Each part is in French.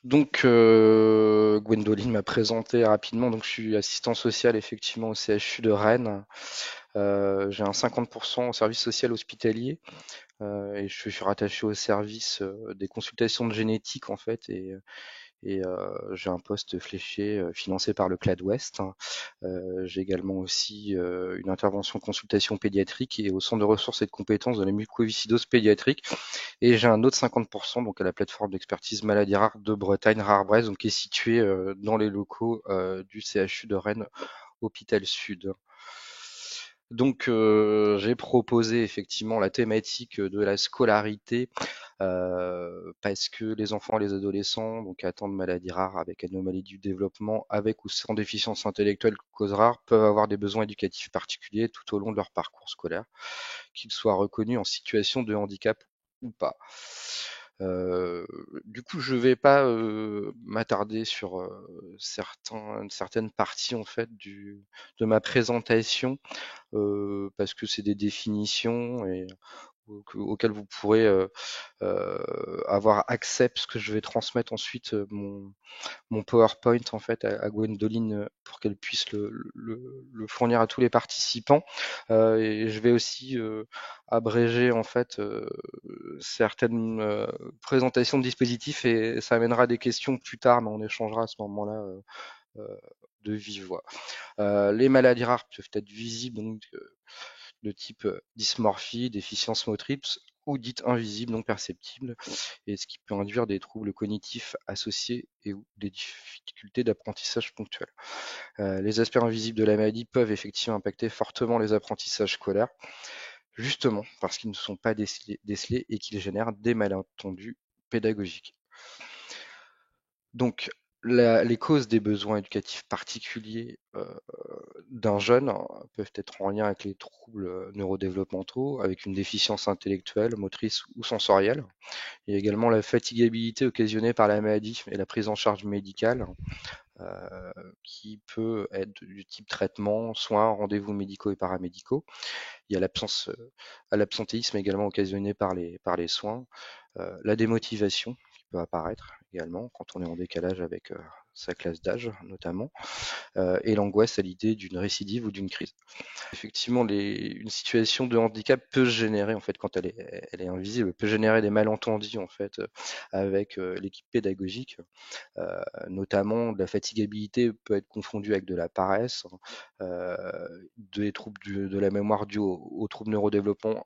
Donc, Gwendoline m'a présenté rapidement. Donc, je suis assistant social effectivement au CHU de Rennes. J'ai un 50% au service social hospitalier et je suis rattaché au service des consultations de génétique en fait. Et j'ai un poste fléché financé par le CLAD Ouest. J'ai également aussi une intervention consultation pédiatrique et au centre de ressources et de compétences de la mucoviscidose pédiatrique. Et j'ai un autre 50% donc à la plateforme d'expertise maladies rares de Bretagne, Rare-Bresse, donc qui est située dans les locaux du CHU de Rennes, Hôpital Sud. Donc j'ai proposé effectivement la thématique de la scolarité parce que les enfants et les adolescents donc atteints de maladies rares avec anomalie du développement, avec ou sans déficience intellectuelle cause rare, peuvent avoir des besoins éducatifs particuliers tout au long de leur parcours scolaire, qu'ils soient reconnus en situation de handicap ou pas. Du coup, je vais pas m'attarder sur certaines parties en fait de ma présentation parce que c'est des définitions et auxquelles vous pourrez avoir accès, parce que je vais transmettre ensuite mon PowerPoint en fait à Gwendoline pour qu'elle puisse le fournir à tous les participants. Et je vais aussi abréger en fait certaines présentations de dispositifs et ça amènera à des questions plus tard, mais on échangera à ce moment-là euh, de vive voix. Les maladies rares peuvent être visibles donc de type dysmorphie, déficience motrice ou dite invisible, non perceptible, et ce qui peut induire des troubles cognitifs associés et ou des difficultés d'apprentissage ponctuels. Les aspects invisibles de la maladie peuvent effectivement impacter fortement les apprentissages scolaires, justement parce qu'ils ne sont pas décelés et qu'ils génèrent des malentendus pédagogiques. Donc, les causes des besoins éducatifs particuliers d'un jeune peuvent être en lien avec les troubles neurodéveloppementaux, avec une déficience intellectuelle, motrice ou sensorielle. Il y a également la fatigabilité occasionnée par la maladie et la prise en charge médicale, euh, qui peut être du type traitement, soins, rendez-vous médicaux et paramédicaux. Il y a l'absentéisme également occasionné par les soins, la démotivation qui peut apparaître également quand on est en décalage avec sa classe d'âge notamment, et l'angoisse à l'idée d'une récidive ou d'une crise. Effectivement, une situation de handicap peut générer, en fait, quand elle est invisible, peut générer des malentendus, en fait, avec l'équipe pédagogique. Notamment, de la fatigabilité peut être confondue avec de la paresse, des troubles de la mémoire dus aux troubles neurodéveloppementaux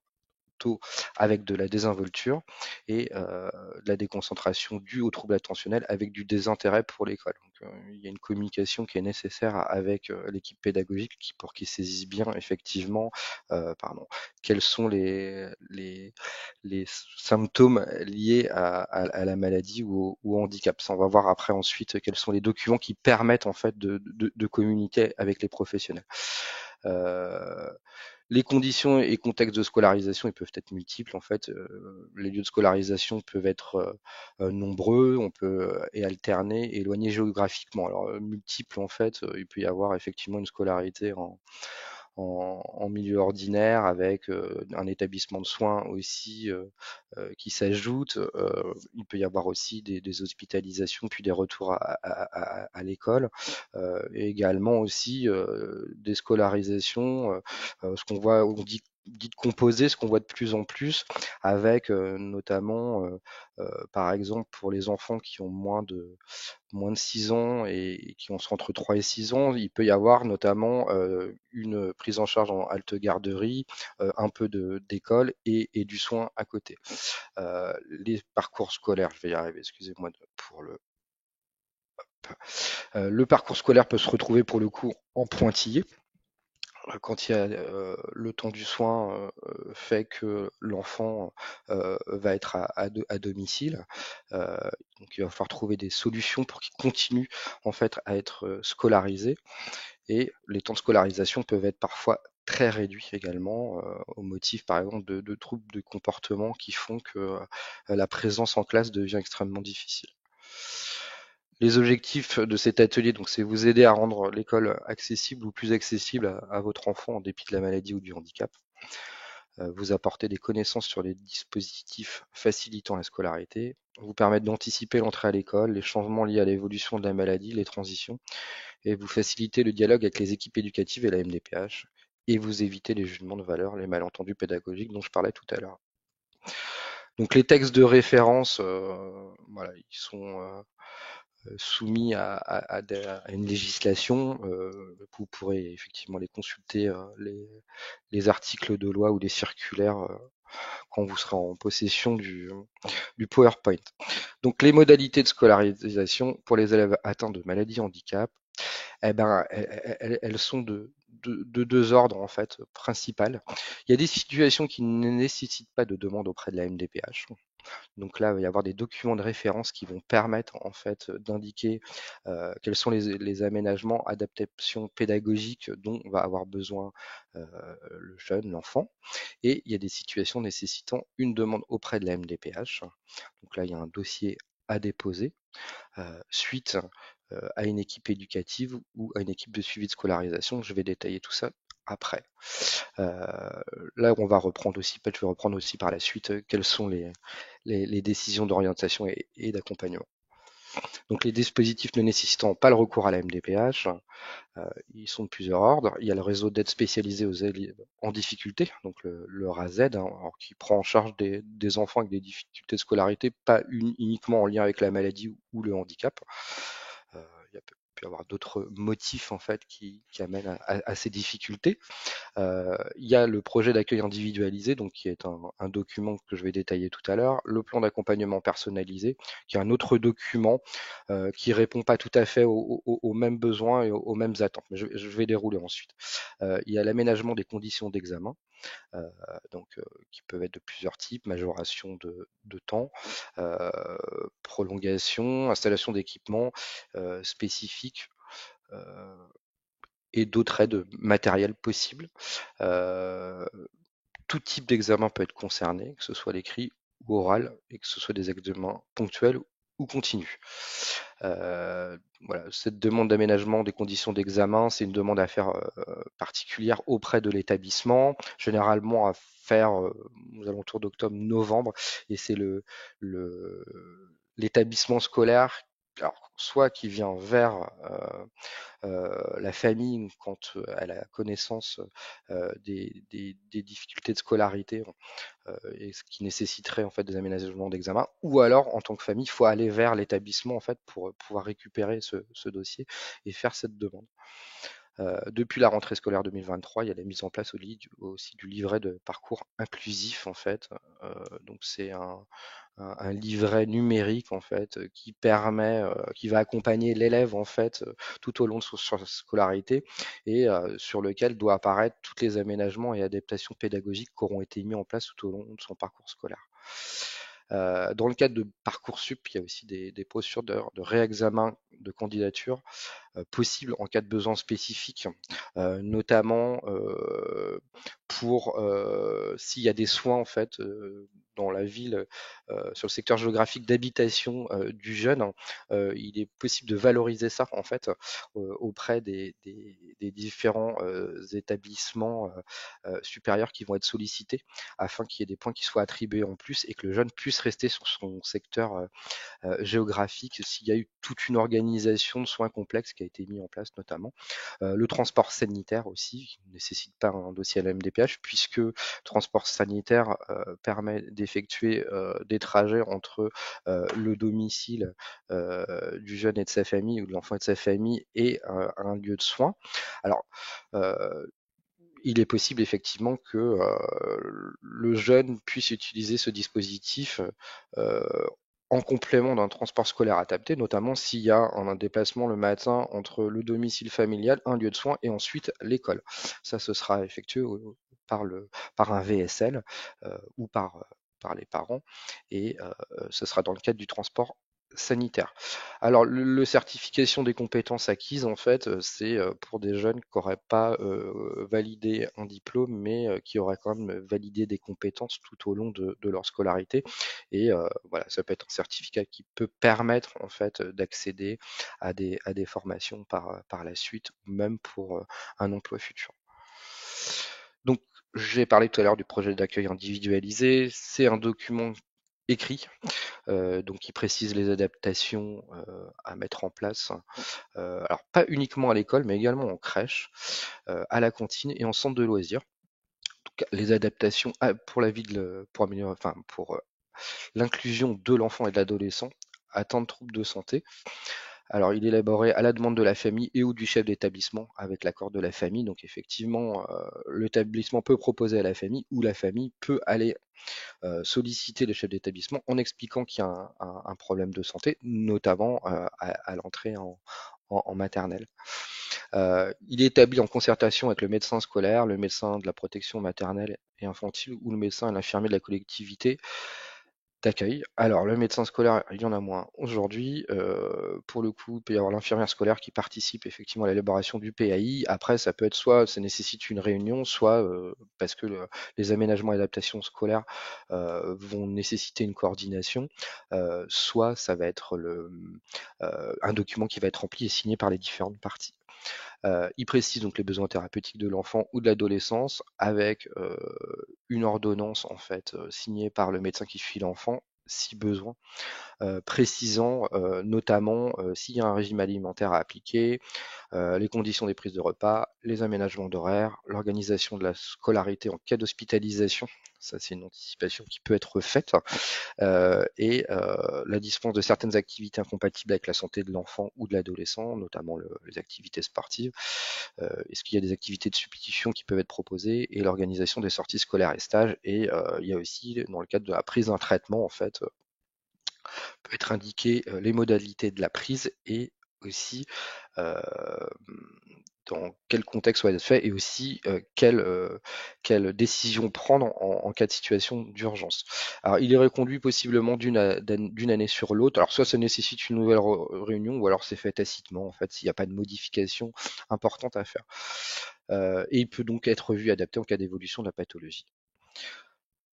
avec de la désinvolture et de la déconcentration due aux troubles attentionnels avec du désintérêt pour l'école. Donc, il y a une communication qui est nécessaire avec l'équipe pédagogique pour qu'ils saisissent bien effectivement quels sont les symptômes liés à la maladie ou au handicap. Ça, on va voir après ensuite quels sont les documents qui permettent en fait de communiquer avec les professionnels. Euh, les conditions et contextes de scolarisation, ils peuvent être multiples en fait. Les lieux de scolarisation peuvent être nombreux, on peut et alterner, éloignés géographiquement. Alors multiples en fait, il peut y avoir effectivement une scolarité en milieu ordinaire avec un établissement de soins aussi qui s'ajoute. Il peut y avoir aussi des hospitalisations puis des retours à l'école et également aussi des scolarisations. Ce qu'on voit, on dit composé, ce qu'on voit de plus en plus, avec notamment, par exemple, pour les enfants qui ont moins de 6 ans et qui ont entre 3 et 6 ans, il peut y avoir notamment une prise en charge en halte garderie, un peu d'école et du soin à côté. Les parcours scolaires, je vais y arriver, excusez-moi pour le parcours scolaire peut se retrouver pour le coup en pointillé quand il y a le temps du soin fait que l'enfant va être à domicile. Euh, donc il va falloir trouver des solutions pour qu'il continue en fait à être scolarisé. Et les temps de scolarisation peuvent être parfois très réduits également, au motif par exemple de troubles de comportement qui font que la présence en classe devient extrêmement difficile. Les objectifs de cet atelier, donc, c'est vous aider à rendre l'école accessible ou plus accessible à votre enfant en dépit de la maladie ou du handicap. vous apporter des connaissances sur les dispositifs facilitant la scolarité, vous permettre d'anticiper l'entrée à l'école, les changements liés à l'évolution de la maladie, les transitions, et vous faciliter le dialogue avec les équipes éducatives et la MDPH, et vous éviter les jugements de valeur, les malentendus pédagogiques dont je parlais tout à l'heure. Donc les textes de référence, voilà, ils sont soumis à une législation. Vous pourrez effectivement les consulter, les articles de loi ou les circulaires quand vous serez en possession du PowerPoint. Donc les modalités de scolarisation pour les élèves atteints de maladies handicap, eh ben, elles sont de deux ordres en fait principales. Il y a des situations qui ne nécessitent pas de demande auprès de la MDPH. Donc là, il va y avoir des documents de référence qui vont permettre en fait d'indiquer quels sont les aménagements, adaptations pédagogiques dont va avoir besoin le jeune, l'enfant. Et il y a des situations nécessitant une demande auprès de la MDPH. Donc là, il y a un dossier à déposer suite à une équipe éducative ou à une équipe de suivi de scolarisation. Je vais détailler tout ça après. Là, on va reprendre aussi, je vais reprendre aussi par la suite quelles sont les décisions d'orientation et d'accompagnement. Donc les dispositifs ne nécessitant pas le recours à la MDPH, ils sont de plusieurs ordres. Il y a le réseau d'aide spécialisée aux élèves en difficulté, donc le RAZ, alors, qui prend en charge des enfants avec des difficultés de scolarité, pas uniquement en lien avec la maladie ou le handicap. Il peut y avoir d'autres motifs en fait qui amènent à ces difficultés. Il y a le projet d'accueil individualisé, donc qui est un document que je vais détailler tout à l'heure, le plan d'accompagnement personnalisé, qui est un autre document qui répond pas tout à fait aux mêmes besoins et aux mêmes attentes. Mais je vais dérouler ensuite. Il y a l'aménagement des conditions d'examen, qui peuvent être de plusieurs types, majoration de temps, prolongation, installation d'équipements spécifiques et d'autres aides matérielles possibles. Euh, Tout type d'examen peut être concerné, que ce soit l'écrit ou oral, et que ce soit des examens ponctuels ou continus. Voilà, cette demande d'aménagement des conditions d'examen, c'est une demande à faire particulière auprès de l'établissement, généralement à faire aux alentours d'octobre-novembre, et c'est l'établissement scolaire, alors, soit qui vient vers la famille quand elle a connaissance des difficultés de scolarité et ce qui nécessiterait en fait des aménagements d'examen, ou alors en tant que famille, il faut aller vers l'établissement en fait pour pouvoir récupérer ce dossier et faire cette demande. Depuis la rentrée scolaire 2023, il y a la mise en place aussi du livret de parcours inclusif en fait. Donc c'est un livret numérique en fait qui permet, qui va accompagner l'élève en fait tout au long de sa scolarité et sur lequel doit apparaître tous les aménagements et adaptations pédagogiques qui auront été mis en place tout au long de son parcours scolaire. Dans le cadre de Parcoursup, il y a aussi des procédures de réexamen de candidature possibles en cas de besoin spécifique, notamment pour s'il y a des soins en fait dans la ville, sur le secteur géographique d'habitation du jeune, hein, il est possible de valoriser ça en fait auprès des différents établissements supérieurs qui vont être sollicités afin qu'il y ait des points qui soient attribués en plus et que le jeune puisse rester sur son secteur géographique s'il y a eu toute une organisation de soins complexes qui a été mise en place notamment. Le transport sanitaire aussi, qui ne nécessite pas un dossier à la MDPH, puisque transport sanitaire permet d'effectuer des trajets entre le domicile du jeune et de sa famille, ou de l'enfant et de sa famille, et un lieu de soins. Alors, il est possible effectivement que le jeune puisse utiliser ce dispositif en complément d'un transport scolaire adapté, notamment s'il y a un déplacement le matin entre le domicile familial, un lieu de soins et ensuite l'école. Ça, ce sera effectué par, par un VSL ou par les parents et ce sera dans le cadre du transport sanitaire. Alors, le certification des compétences acquises, en fait, c'est pour des jeunes qui n'auraient pas validé un diplôme, mais qui auraient quand même validé des compétences tout au long de leur scolarité. Et voilà, ça peut être un certificat qui peut permettre, en fait, d'accéder à des formations par la suite, ou même pour un emploi futur. Donc, J'ai parlé tout à l'heure du projet d'accueil individualisé. C'est un document écrit, donc qui précise les adaptations à mettre en place. Alors pas uniquement à l'école, mais également en crèche, à la cantine et en centre de loisirs. Donc, les adaptations pour la vie pour améliorer, enfin pour l'inclusion de l'enfant et de l'adolescent atteint de troubles de santé. Alors, il est élaboré à la demande de la famille et ou du chef d'établissement avec l'accord de la famille. Donc, effectivement, l'établissement peut proposer à la famille ou la famille peut aller solliciter le chef d'établissement en expliquant qu'il y a un problème de santé, notamment à l'entrée en maternelle. Il est établi en concertation avec le médecin scolaire, le médecin de la protection maternelle et infantile ou le médecin et l'infirmier de la collectivité d'accueil. Alors, le médecin scolaire, il y en a moins aujourd'hui. Pour le coup, il peut y avoir l'infirmière scolaire qui participe effectivement à l'élaboration du PAI. Après, ça peut être soit ça nécessite une réunion, soit parce que les aménagements et adaptations scolaires vont nécessiter une coordination, soit ça va être un document qui va être rempli et signé par les différentes parties. Il précise donc les besoins thérapeutiques de l'enfant ou de l'adolescence avec une ordonnance en fait signée par le médecin qui suit l'enfant si besoin, précisant notamment s'il y a un régime alimentaire à appliquer, les conditions des prises de repas, les aménagements d'horaires, l'organisation de la scolarité en cas d'hospitalisation. Ça, c'est une anticipation qui peut être faite et la dispense de certaines activités incompatibles avec la santé de l'enfant ou de l'adolescent, notamment les activités sportives. Est-ce qu'il y a des activités de substitution qui peuvent être proposées et l'organisation des sorties scolaires et stages. Et il y a aussi, dans le cadre de la prise d'un traitement, en fait, peut être indiqué les modalités de la prise et aussi dans quel contexte va être fait et aussi quelle décision prendre en cas de situation d'urgence. Alors, il est reconduit possiblement d'une année sur l'autre. Alors, soit ça nécessite une nouvelle réunion, ou alors c'est fait tacitement, en fait, s'il n'y a pas de modification importante à faire. Et il peut donc être revu et adapté en cas d'évolution de la pathologie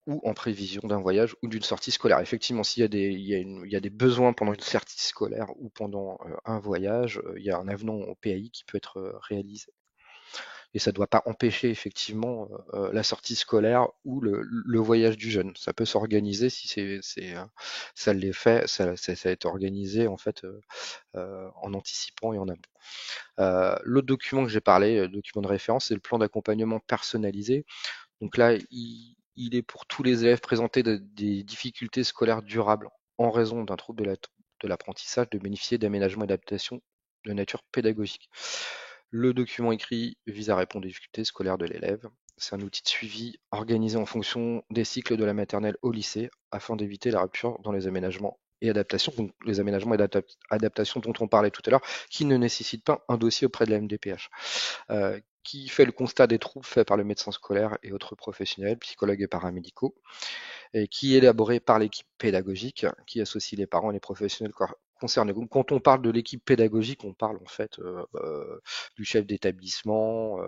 ou en prévision d'un voyage ou d'une sortie scolaire. Effectivement, s'il y a il y a des besoins pendant une sortie scolaire ou pendant un voyage, il y a un avenant au PAI qui peut être réalisé. Et ça ne doit pas empêcher effectivement la sortie scolaire ou le voyage du jeune. Ça peut s'organiser si ça l'est fait, ça va être organisé en fait en anticipant et en amont. L'autre document que j'ai parlé, document de référence, c'est le plan d'accompagnement personnalisé. Donc là, il est pour tous les élèves présentés des difficultés scolaires durables en raison d'un trouble de l'apprentissage de bénéficier d'aménagements et d'adaptations de nature pédagogique. Le document écrit vise à répondre aux difficultés scolaires de l'élève. C'est un outil de suivi organisé en fonction des cycles de la maternelle au lycée afin d'éviter la rupture dans les aménagements et adaptations, donc les aménagements et adaptations dont on parlait tout à l'heure, qui ne nécessitent pas un dossier auprès de la MDPH, qui fait le constat des troubles faits par le médecin scolaire et autres professionnels, psychologues et paramédicaux, et qui est élaboré par l'équipe pédagogique qui associe les parents et les professionnels concernés. Donc, quand on parle de l'équipe pédagogique, on parle en fait du chef d'établissement,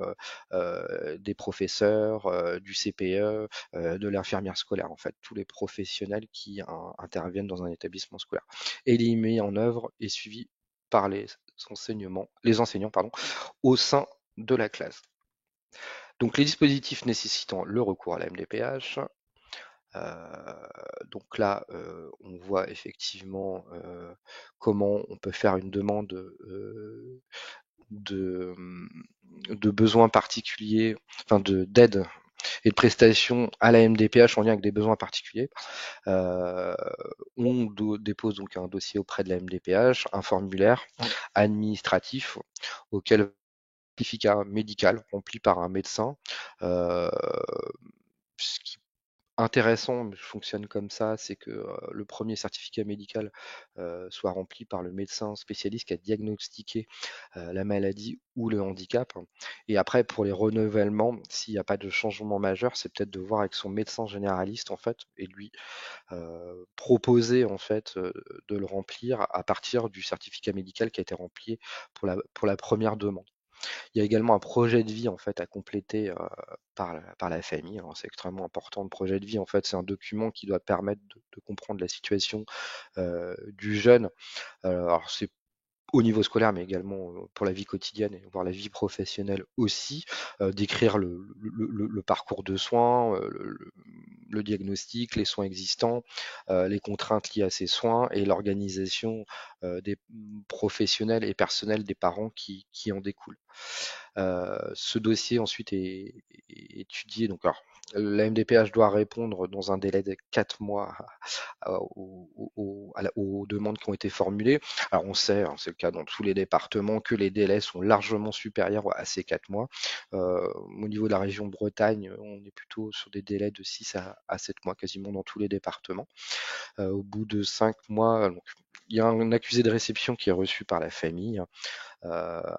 des professeurs, du CPE, de l'infirmière scolaire, en fait, tous les professionnels qui interviennent dans un établissement scolaire. Et il est mis en œuvre et suivi par les enseignants pardon, au sein de la classe. Donc les dispositifs nécessitant le recours à la MDPH, donc là, on voit effectivement comment on peut faire une demande de, de besoins particuliers, enfin d'aide et de prestations à la MDPH en lien avec des besoins particuliers. Euh, on dépose donc un dossier auprès de la MDPH, un formulaire administratif auquel certificat médical rempli par un médecin. Euh, ce qui intéressant, mais je fonctionne comme ça, c'est que le premier certificat médical soit rempli par le médecin spécialiste qui a diagnostiqué la maladie ou le handicap. Et après, pour les renouvellements, s'il n'y a pas de changement majeur, c'est peut-être de voir avec son médecin généraliste en fait, et lui proposer en fait de le remplir à partir du certificat médical qui a été rempli pour la première demande. Il y a également un projet de vie en fait à compléter par la famille. Alors, c'est extrêmement important. Le projet de vie, en fait, c'est un document qui doit permettre de comprendre la situation du jeune. Alors, c'est au niveau scolaire, mais également pour la vie quotidienne et voire la vie professionnelle aussi, d'écrire le parcours de soins, le diagnostic, les soins existants, les contraintes liées à ces soins et l'organisation des professionnels et personnels des parents qui en découlent. Ce dossier ensuite est étudié. Donc, alors, la MDPH doit répondre dans un délai de 4 mois aux demandes qui ont été formulées. Alors on sait, hein, c'est le cas dans tous les départements, que les délais sont largement supérieurs à ces 4 mois. Au niveau de la région Bretagne, on est plutôt sur des délais de 6 à 7 mois quasiment dans tous les départements. Au bout de 5 mois, donc, il y a un accusé de réception qui est reçu par la famille,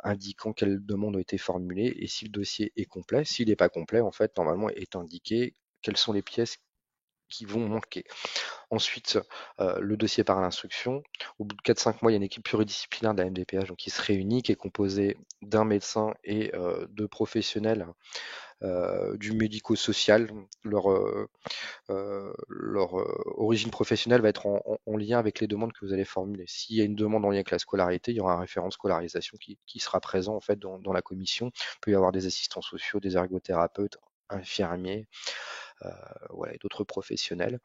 indiquant quelles demandes ont été formulées et si le dossier est complet. S'il n'est pas complet, en fait, normalement est indiqué quelles sont les pièces qui vont manquer. Ensuite, le dossier part à l'instruction. Au bout de 4-5 mois, il y a une équipe pluridisciplinaire de la MDPH donc, qui se réunit, qui est composée d'un médecin et de professionnels du médico-social. Leur origine professionnelle va être en lien avec les demandes que vous allez formuler. S'il y a une demande en lien avec la scolarité, il y aura un référent scolarisation qui sera présent en fait dans la commission. Il peut y avoir des assistants sociaux, des ergothérapeutes, infirmiers, voilà, et d'autres professionnels.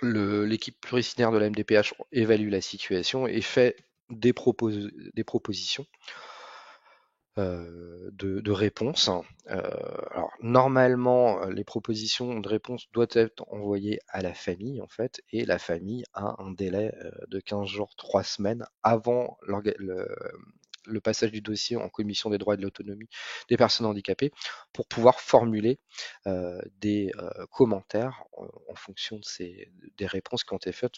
L'équipe pluridisciplinaire de la MDPH évalue la situation et fait des propositions de réponses. Alors normalement, les propositions de réponse doivent être envoyées à la famille en fait, et la famille a un délai de 15 jours, 3 semaines avant le passage du dossier en commission des droits et de l'autonomie des personnes handicapées pour pouvoir formuler des commentaires en fonction des réponses qui ont été faites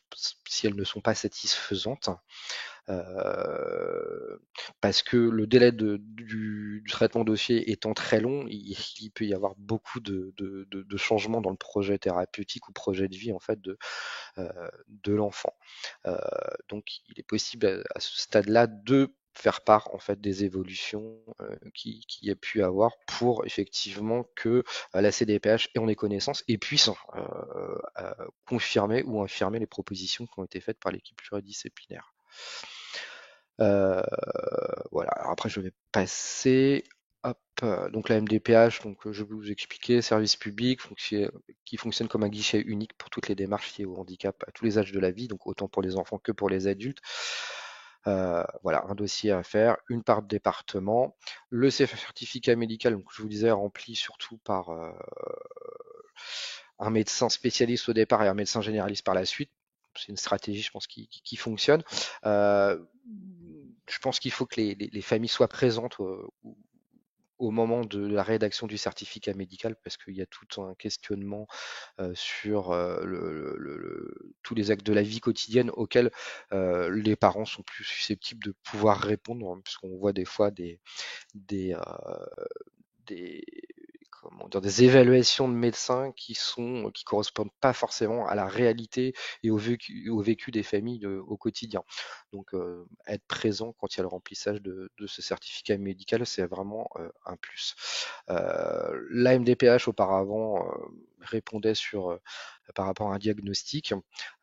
si elles ne sont pas satisfaisantes. Euh, Parce que le délai du traitement dossier étant très long, il peut y avoir beaucoup de changements dans le projet thérapeutique ou projet de vie en fait de l'enfant. Euh, donc il est possible à ce stade-là de faire part en fait des évolutions qui a pu avoir pour effectivement que la CDPH ait en ait connaissance et puisse confirmer ou infirmer les propositions qui ont été faites par l'équipe pluridisciplinaire. Euh, voilà. Alors après, je vais passer. Hop, donc la MDPH, donc je vais vous expliquer, service public qui fonctionne comme un guichet unique pour toutes les démarches liées au handicap à tous les âges de la vie, donc autant pour les enfants que pour les adultes. Voilà, un dossier à faire, une part de département, le certificat médical, donc je vous disais, rempli surtout par un médecin spécialiste au départ et un médecin généraliste par la suite. C'est une stratégie, je pense, qui fonctionne. Euh, je pense qu'il faut que les familles soient présentes au moment de la rédaction du certificat médical parce qu'il y a tout un questionnement sur tous les actes de la vie quotidienne auxquels les parents sont plus susceptibles de pouvoir répondre, hein, puisqu'on voit des fois des, des, comment dire, des évaluations de médecins qui correspondent pas forcément à la réalité et au vécu des familles au quotidien. Donc être présent quand il y a le remplissage de ce certificat médical, c'est vraiment un plus. La MDPH auparavant répondait par rapport à un diagnostic.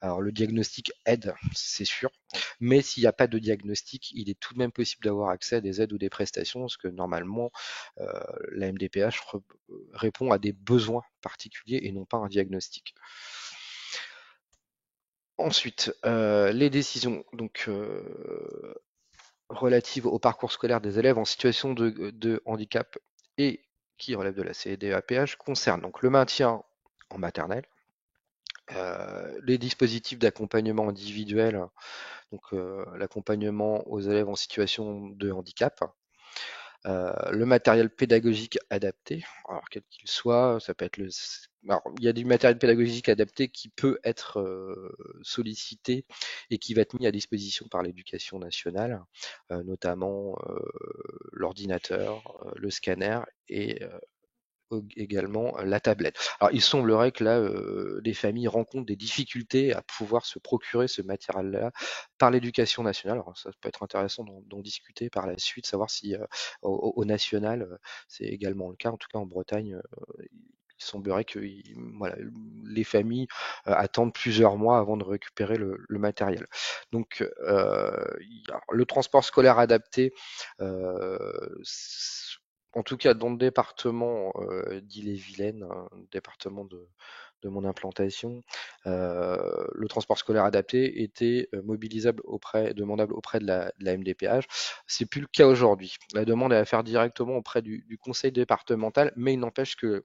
Alors le diagnostic aide, c'est sûr, mais s'il n'y a pas de diagnostic, il est tout de même possible d'avoir accès à des aides ou des prestations, parce que normalement, la MDPH répond à des besoins particuliers et non pas un diagnostic. Ensuite, les décisions relatives au parcours scolaire des élèves en situation de handicap et qui relèvent de la CEDAPH concernent donc le maintien en maternelle, les dispositifs d'accompagnement individuel, donc l'accompagnement aux élèves en situation de handicap, le matériel pédagogique adapté, alors quel qu'il soit, ça peut être alors, il y a du matériel pédagogique adapté qui peut être sollicité et qui va être mis à disposition par l'éducation nationale, notamment l'ordinateur, le scanner et également la tablette. Alors il semblerait que là, les familles rencontrent des difficultés à pouvoir se procurer ce matériel-là par l'éducation nationale. Alors ça peut être intéressant d'en discuter par la suite, savoir si au national, c'est également le cas. En tout cas en Bretagne, il semblerait que voilà, les familles attendent plusieurs mois avant de récupérer le matériel. Donc, le transport scolaire adapté, en tout cas dans le département d'Ille-et-Vilaine, hein, département de mon implantation, le transport scolaire adapté était demandable auprès de la MDPH. C'est plus le cas aujourd'hui. La demande est à faire directement auprès du conseil départemental, mais il n'empêche que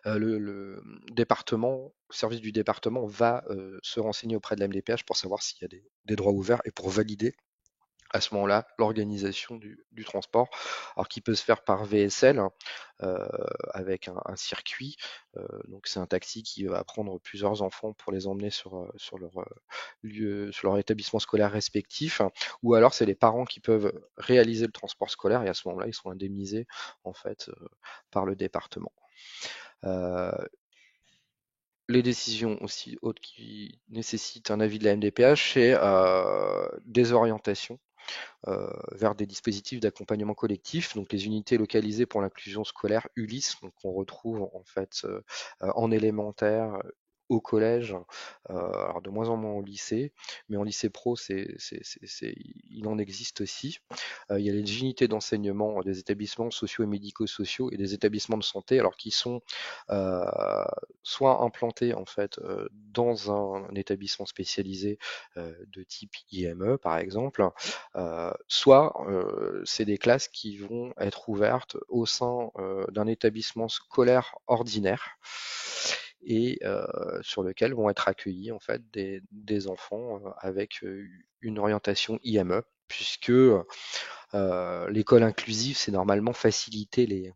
le département, le service du département va se renseigner auprès de la MDPH pour savoir s'il y a des droits ouverts et pour valider à ce moment-là l'organisation du transport, alors qui peut se faire par VSL, hein, euh, avec un circuit. Donc c'est un taxi qui va prendre plusieurs enfants pour les emmener sur leur lieu, sur leur établissement scolaire respectif, hein, ou alors c'est les parents qui peuvent réaliser le transport scolaire et à ce moment-là ils sont indemnisés en fait par le département. Euh, les décisions aussi autres qui nécessitent un avis de la MDPH, c'est des orientations vers des dispositifs d'accompagnement collectif, donc les unités localisées pour l'inclusion scolaire ULIS, donc on retrouve en fait en élémentaire, au collège, alors de moins en moins au lycée, mais en lycée pro, il en existe aussi. Il y a les unités d'enseignement des établissements sociaux et médico-sociaux et des établissements de santé, alors qui sont euh, soit implantés en fait dans un établissement spécialisé de type IME par exemple, soit c'est des classes qui vont être ouvertes au sein d'un établissement scolaire ordinaire et sur lequel vont être accueillis en fait des enfants avec une orientation IME, puisque l'école inclusive, c'est normalement faciliter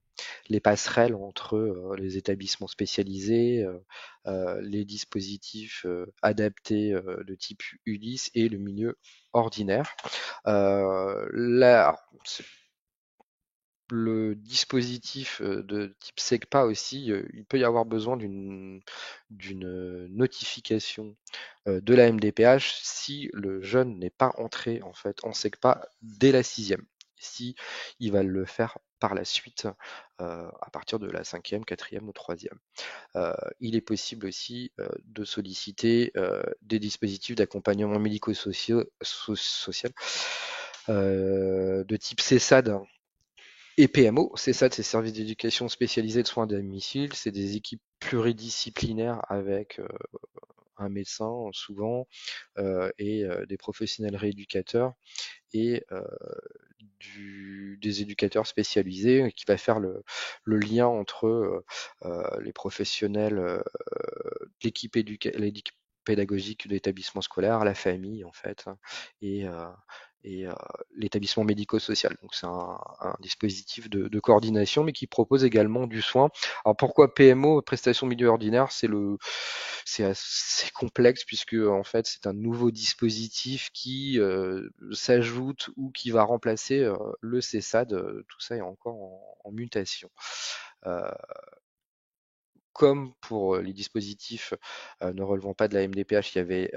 les passerelles entre les établissements spécialisés, les dispositifs adaptés de type ULIS et le milieu ordinaire. Là, le dispositif de type SECPA aussi, il peut y avoir besoin d'une notification de la MDPH si le jeune n'est pas entré en fait en SECPA dès la sixième. Si il va le faire par la suite à partir de la cinquième, quatrième ou troisième. Il est possible aussi de solliciter des dispositifs d'accompagnement médico-social de type CESAD et PMO. CESAD, c'est Service d'éducation spécialisé de soins à domicile. C'est des équipes pluridisciplinaires avec un médecin souvent et des professionnels rééducateurs et des éducateurs spécialisés qui va faire le lien entre les professionnels, l'équipe pédagogique de l'établissement scolaire, la famille en fait, et, euh, et l'établissement médico-social. Donc c'est un dispositif de coordination, mais qui propose également du soin. Alors pourquoi PMO, prestation milieu ordinaire, c'est assez complexe puisque en fait c'est un nouveau dispositif qui s'ajoute ou qui va remplacer le CESAD. Tout ça est encore en mutation. Euh, Comme pour les dispositifs ne relevant pas de la MDPH, il y avait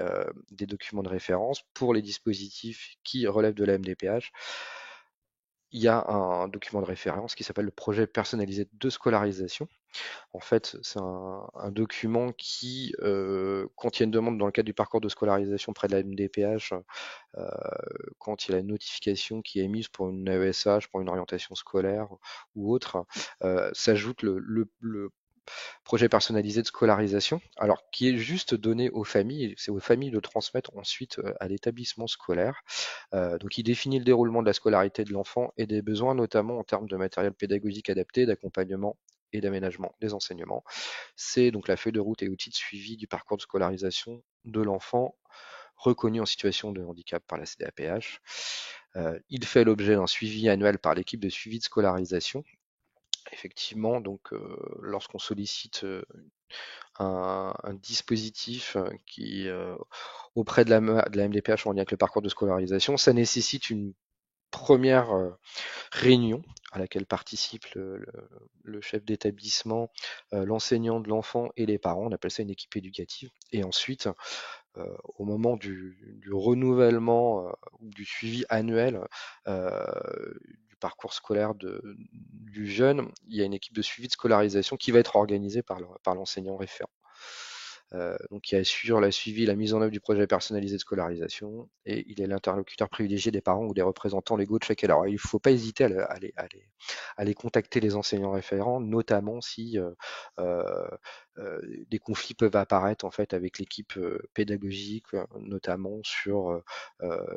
des documents de référence. Pour les dispositifs qui relèvent de la MDPH, il y a un document de référence qui s'appelle le projet personnalisé de scolarisation. En fait, c'est un document qui contient une demande dans le cadre du parcours de scolarisation près de la MDPH quand il y a une notification qui est émise pour une AESH, pour une orientation scolaire ou autre, s'ajoute le projet personnalisé de scolarisation, alors qui est juste donné aux familles, c'est aux familles de transmettre ensuite à l'établissement scolaire. Donc il définit le déroulement de la scolarité de l'enfant et des besoins, notamment en termes de matériel pédagogique adapté, d'accompagnement et d'aménagement des enseignements. C'est donc la feuille de route et outils de suivi du parcours de scolarisation de l'enfant reconnu en situation de handicap par la CDAPH. Il fait l'objet d'un suivi annuel par l'équipe de suivi de scolarisation. Effectivement, donc lorsqu'on sollicite un dispositif qui auprès de la MDPH en lien avec le parcours de scolarisation, ça nécessite une première réunion à laquelle participent le chef d'établissement, l'enseignant de l'enfant et les parents. On appelle ça une équipe éducative. Et ensuite, au moment du renouvellement ou du suivi annuel euh, parcours scolaire du jeune, il y a une équipe de suivi de scolarisation qui va être organisée par l'enseignant référent. Donc qui assure la suivi et la mise en œuvre du projet personnalisé de scolarisation, et il est l'interlocuteur privilégié des parents ou des représentants légaux de chaque élève. Alors, il ne faut pas hésiter à les contacter, les enseignants référents, notamment si euh, des conflits peuvent apparaître en fait avec l'équipe pédagogique, notamment sur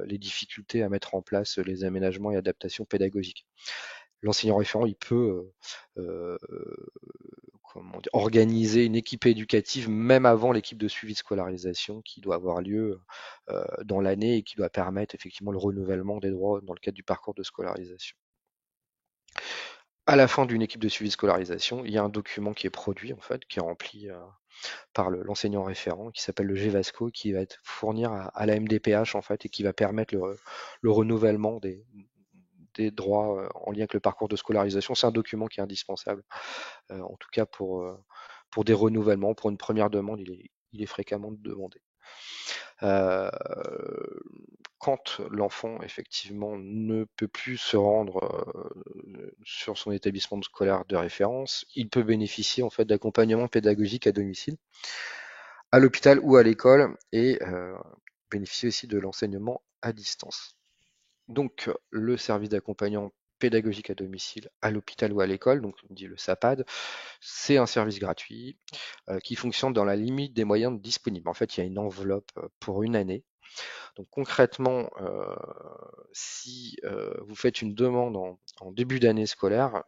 les difficultés à mettre en place les aménagements et adaptations pédagogiques. L'enseignant référent, il peut comment dire, organiser une équipe éducative même avant l'équipe de suivi de scolarisation qui doit avoir lieu dans l'année et qui doit permettre effectivement le renouvellement des droits dans le cadre du parcours de scolarisation. À la fin d'une équipe de suivi de scolarisation, il y a un document qui est produit en fait, qui est rempli par l'enseignant référent, qui s'appelle le GVASCO, qui va être fournir à la MDPH en fait et qui va permettre le renouvellement des droits en lien avec le parcours de scolarisation. C'est un document qui est indispensable, en tout cas pour des renouvellements. Pour une première demande, il est fréquemment demandé. Euh, Quand l'enfant effectivement ne peut plus se rendre sur son établissement scolaire de référence, il peut bénéficier en fait d'accompagnement pédagogique à domicile, à l'hôpital ou à l'école, et bénéficier aussi de l'enseignement à distance. Donc, le service d'accompagnement pédagogique à domicile, à l'hôpital ou à l'école, donc on dit le SAPAD, c'est un service gratuit qui fonctionne dans la limite des moyens disponibles. En fait, il y a une enveloppe pour une année. Donc concrètement, si vous faites une demande en début d'année scolaire,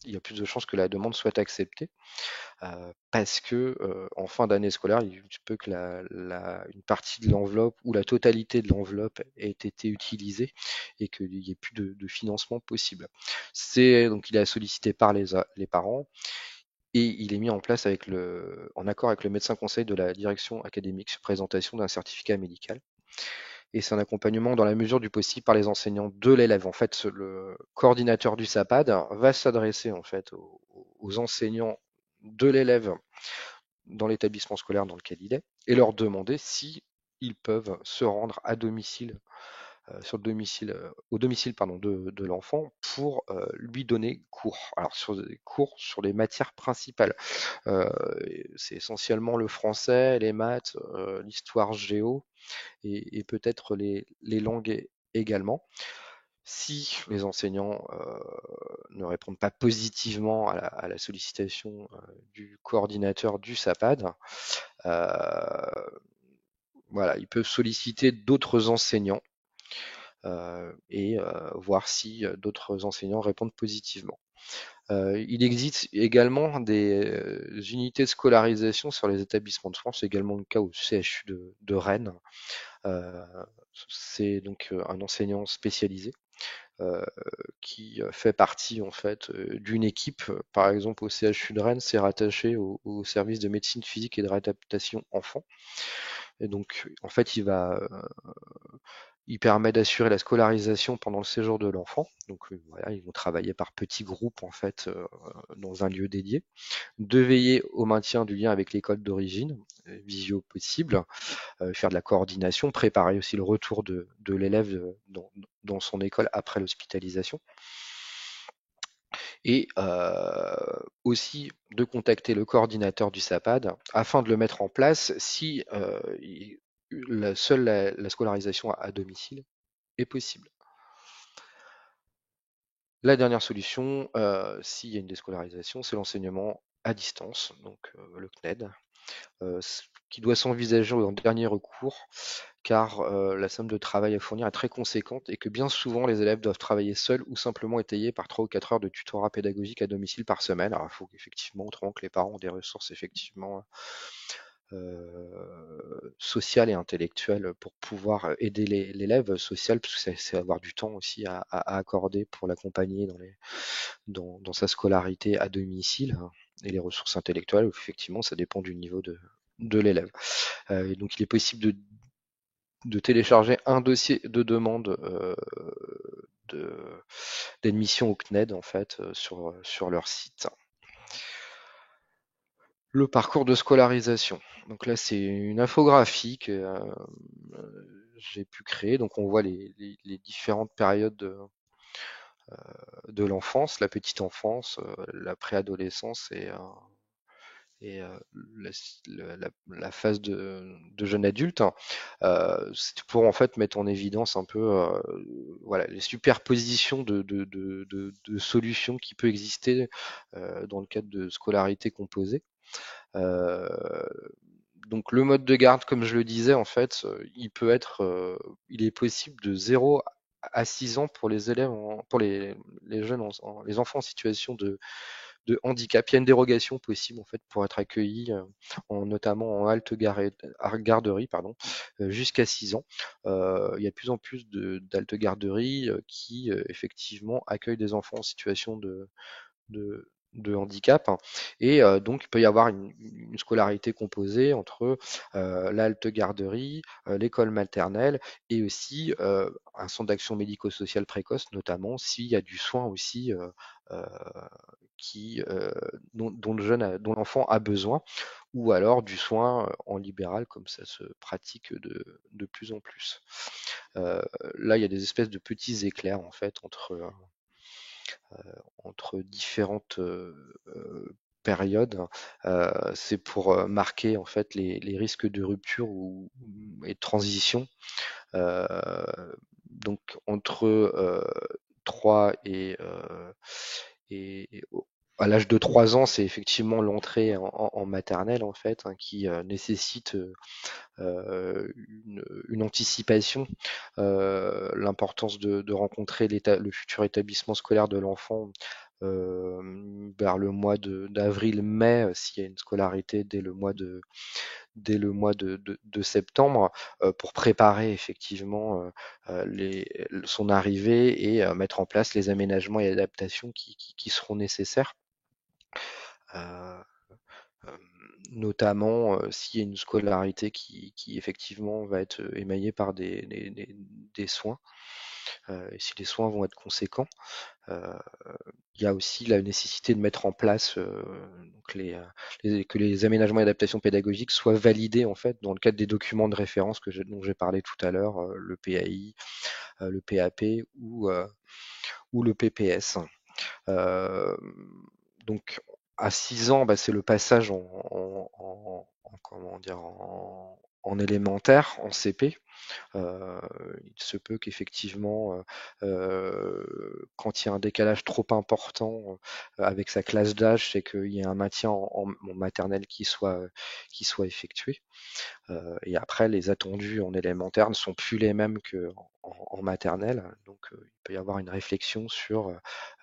il y a plus de chances que la demande soit acceptée. Parce que en fin d'année scolaire, il se peut que une partie de l'enveloppe ou la totalité de l'enveloppe ait été utilisée et qu'il n'y ait plus de financement possible. Donc il est sollicité par les parents et il est mis en place en accord avec le médecin conseil de la direction académique sur présentation d'un certificat médical. Et c'est un accompagnement dans la mesure du possible par les enseignants de l'élève. En fait, le coordinateur du SAPAD va s'adresser en fait aux enseignants de l'élève dans l'établissement scolaire dans lequel il est et leur demander si ils peuvent se rendre à domicile, au domicile pardon, de l'enfant pour lui donner cours. Alors sur des cours sur les matières principales. Euh, c'est essentiellement le français, les maths, l'histoire géo et peut-être les langues également. Si les enseignants ne répondent pas positivement à la sollicitation du coordinateur du SAPAD, euh, voilà, ils peuvent solliciter d'autres enseignants et voir si d'autres enseignants répondent positivement. Il existe également des unités de scolarisation sur les établissements de France, c'est également le cas au CHU de Rennes. Euh, c'est donc un enseignant spécialisé euh, qui fait partie en fait d'une équipe. Par exemple, au CHU de Rennes, c'est rattaché au service de médecine physique et de réadaptation enfant. Et donc, en fait, il permet d'assurer la scolarisation pendant le séjour de l'enfant. Donc voilà, ils vont travailler par petits groupes en fait dans un lieu dédié, de veiller au maintien du lien avec l'école d'origine, visio possible, faire de la coordination, préparer aussi le retour de l'élève dans son école après l'hospitalisation, et aussi de contacter le coordinateur du SAPAD afin de le mettre en place si seule la scolarisation à domicile est possible. La dernière solution, s'il y a une déscolarisation, c'est l'enseignement à distance, donc le CNED, qui doit s'envisager en dernier recours, car la somme de travail à fournir est très conséquente et que bien souvent les élèves doivent travailler seuls ou simplement étayés par 3 ou 4 heures de tutorat pédagogique à domicile par semaine. Alors il faut effectivement, autrement que les parents ont des ressources effectivement sociales et intellectuelles pour pouvoir aider l'élève social, parce que c'est avoir du temps aussi à accorder pour l'accompagner dans sa scolarité à domicile, hein, et les ressources intellectuelles, effectivement, ça dépend du niveau de l'élève. Et donc, il est possible de télécharger un dossier de demande de- d'admission au CNED en fait sur leur site. Le parcours de scolarisation. Donc là, c'est une infographie que j'ai pu créer. Donc on voit les différentes périodes de l'enfance, la petite enfance, la préadolescence et la, la phase de jeune adulte, hein. C'est pour en fait mettre en évidence un peu voilà, les superpositions de solutions qui peut exister dans le cadre de scolarité composée. Euh, donc le mode de garde, comme je le disais, en fait, il est possible de 0 à 6 ans pour les élèves, pour les jeunes, les enfants en situation de handicap. Il y a une dérogation possible en fait pour être accueilli, notamment en garderie, pardon, jusqu'à 6 ans. Il y a de plus en plus d'halte garderies qui effectivement accueillent des enfants en situation de handicap, hein. Et donc, il peut y avoir une scolarité composée entre la halte garderie, l'école maternelle et aussi un centre d'action médico-sociale précoce, notamment s'il y a du soin aussi euh, dont dont l'enfant a besoin, ou alors du soin en libéral, comme ça se pratique de plus en plus. Euh, Là, il y a des espèces de petits éclairs en fait entre différentes périodes. C'est pour marquer en fait les risques de rupture et de transition. Euh, donc entre 3 et à l'âge de 3 ans, c'est effectivement l'entrée en maternelle en fait, hein, qui nécessite une anticipation, l'importance de rencontrer le futur établissement scolaire de l'enfant vers le mois d'avril-mai, s'il y a une scolarité dès le mois de septembre, pour préparer effectivement son arrivée et mettre en place les aménagements et adaptations qui seront nécessaires. Euh, euh, Notamment s'il y a une scolarité qui effectivement va être émaillée par des soins, et si les soins vont être conséquents. Euh, il y a aussi la nécessité de mettre en place donc que les aménagements et adaptations pédagogiques soient validés en fait dans le cadre des documents de référence dont j'ai parlé tout à l'heure, le PAI, le PAP ou le PPS. Euh, donc à 6 ans, bah, c'est le passage comment dire, en élémentaire, en CP. Euh, il se peut qu'effectivement, quand il y a un décalage trop important avec sa classe d'âge, c'est qu'il y ait un maintien en maternelle qui soit effectué. Et après, les attendus en élémentaire ne sont plus les mêmes qu'en maternelle. Donc, il peut y avoir une réflexion sur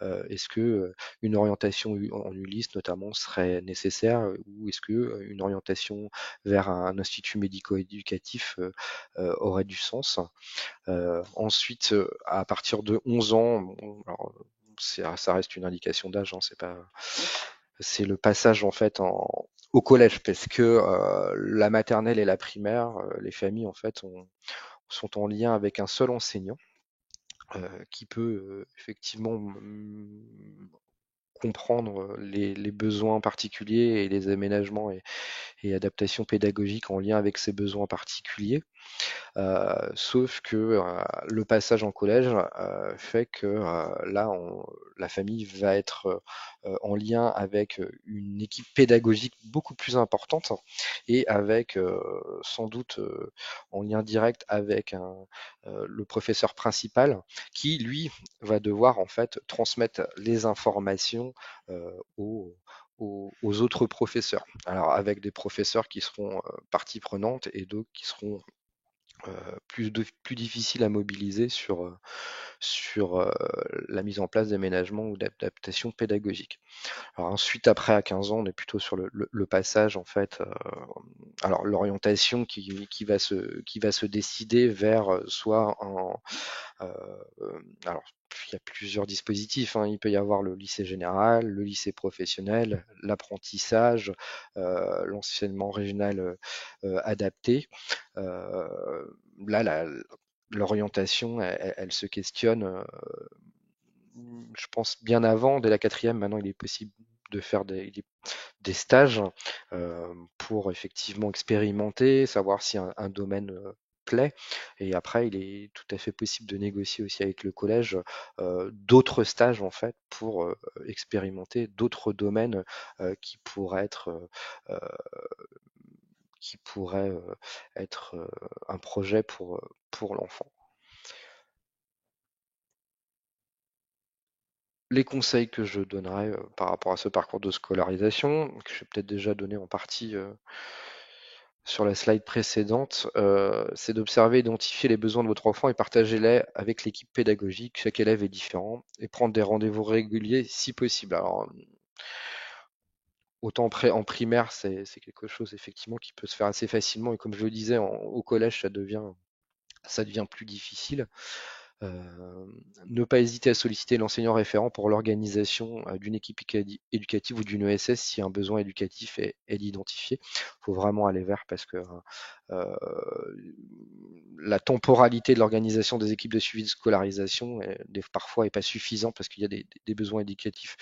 est-ce que une orientation en Ulysse, notamment, serait nécessaire ou est-ce que une orientation vers un institut médico-éducatif aurait du sens. Ensuite, à partir de 11 ans, bon, alors, ça reste une indication d'âge, hein, c'est le passage en fait au collège parce que la maternelle et la primaire, les familles en fait sont en lien avec un seul enseignant qui peut effectivement comprendre les besoins particuliers et les aménagements et adaptations pédagogiques en lien avec ces besoins particuliers. Sauf que le passage en collège fait que là, la famille va être en lien avec une équipe pédagogique beaucoup plus importante et avec sans doute en lien direct avec le professeur principal qui, lui, va devoir en fait transmettre les informations aux autres professeurs. Alors avec des professeurs qui seront partie prenante et d'autres qui seront plus difficile à mobiliser sur la mise en place d'aménagements ou d'adaptations pédagogiques. Alors ensuite, après, à 15 ans, on est plutôt sur le passage, en fait, alors l'orientation qui va se décider vers soit euh, alors, il y a plusieurs dispositifs, hein. Il peut y avoir le lycée général, le lycée professionnel, l'apprentissage, l'enseignement régional adapté. Euh, Là, l'orientation, elle se questionne, je pense, bien avant, dès la quatrième. Maintenant, il est possible de faire des stages pour effectivement expérimenter, savoir si un domaine plaît. Et après, il est tout à fait possible de négocier aussi avec le collège d'autres stages en fait pour expérimenter d'autres domaines qui pourraient euh, qui pourraient être un projet pour l'enfant. Les conseils que je donnerais par rapport à ce parcours de scolarisation, que j'ai peut-être déjà donné en partie sur la slide précédente, c'est d'observer, identifier les besoins de votre enfant et partager-les avec l'équipe pédagogique. Chaque élève est différent et prendre des rendez-vous réguliers si possible. Alors, autant en primaire, c'est quelque chose effectivement qui peut se faire assez facilement et comme je le disais, au collège, ça devient plus difficile. Euh, Ne pas hésiter à solliciter l'enseignant référent pour l'organisation d'une équipe éducative ou d'une ESS si un besoin éducatif est identifié. Il faut vraiment aller vers parce que euh, la temporalité de l'organisation des équipes de suivi de scolarisation parfois est pas suffisant parce qu'il y a des besoins éducatifs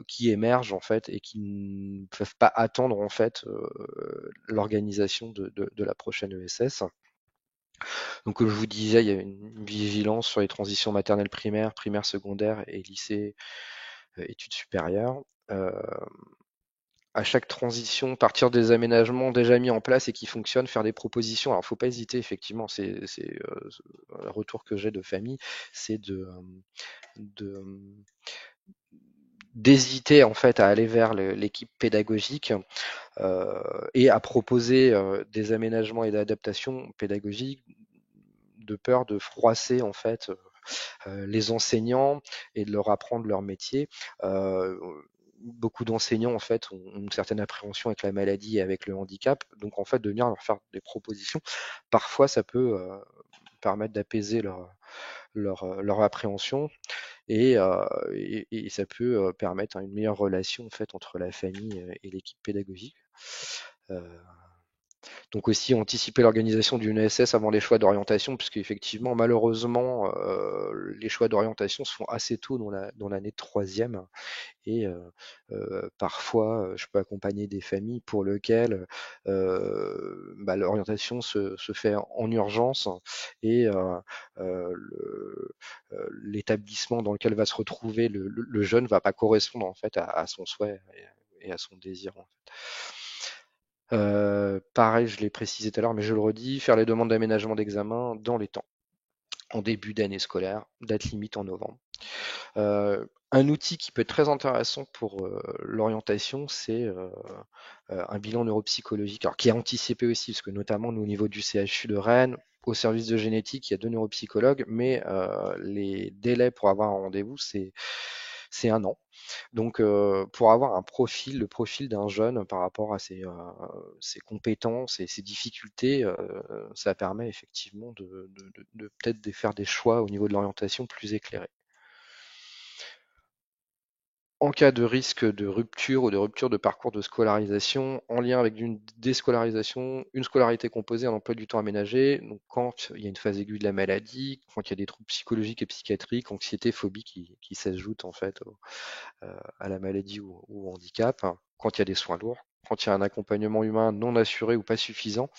qui émergent en fait et qui ne peuvent pas attendre en fait l'organisation de la prochaine ESS. Donc, comme je vous disais, il y a une vigilance sur les transitions maternelles primaires, primaire secondaire et lycée, études supérieures. Euh, à chaque transition, partir des aménagements déjà mis en place et qui fonctionnent, faire des propositions. Alors, faut pas hésiter, effectivement, c'est le retour que j'ai de famille, c'est de d'hésiter en fait à aller vers l'équipe pédagogique et à proposer des aménagements et d'adaptations pédagogiques de peur de froisser en fait les enseignants et de leur apprendre leur métier. Euh, Beaucoup d'enseignants en fait ont une certaine appréhension avec la maladie et avec le handicap, donc en fait de venir leur faire des propositions, parfois ça peut permettre d'apaiser leur appréhension et ça peut permettre une meilleure relation en fait entre la famille et l'équipe pédagogique. Euh, donc aussi anticiper l'organisation d'une ESS avant les choix d'orientation, puisque effectivement, malheureusement, les choix d'orientation se font assez tôt dans l'année de troisième. Et parfois, je peux accompagner des familles pour lesquelles l'orientation se fait en urgence et l'établissement dans lequel va se retrouver le jeune va pas correspondre en fait à son souhait et à son désir. En fait. Pareil, je l'ai précisé tout à l'heure, mais je le redis, faire les demandes d'aménagement d'examen dans les temps, en début d'année scolaire, date limite en novembre. Un outil qui peut être très intéressant pour l'orientation, c'est un bilan neuropsychologique, alors qui est anticipé aussi, parce que notamment nous, au niveau du CHU de Rennes, au service de génétique, il y a 2 neuropsychologues, mais les délais pour avoir un rendez-vous, c'est un an. Donc, pour avoir le profil d'un jeune par rapport à ses compétences et ses difficultés, ça permet effectivement de peut-être de faire des choix au niveau de l'orientation plus éclairés. En cas de risque de rupture ou de rupture de parcours de scolarisation en lien avec une déscolarisation, une scolarité composée, un emploi du temps aménagé, donc quand il y a une phase aiguë de la maladie, quand il y a des troubles psychologiques et psychiatriques, anxiété, phobie qui s'ajoutent en fait à la maladie ou au handicap, hein, quand il y a des soins lourds, quand il y a un accompagnement humain non assuré ou pas suffisant,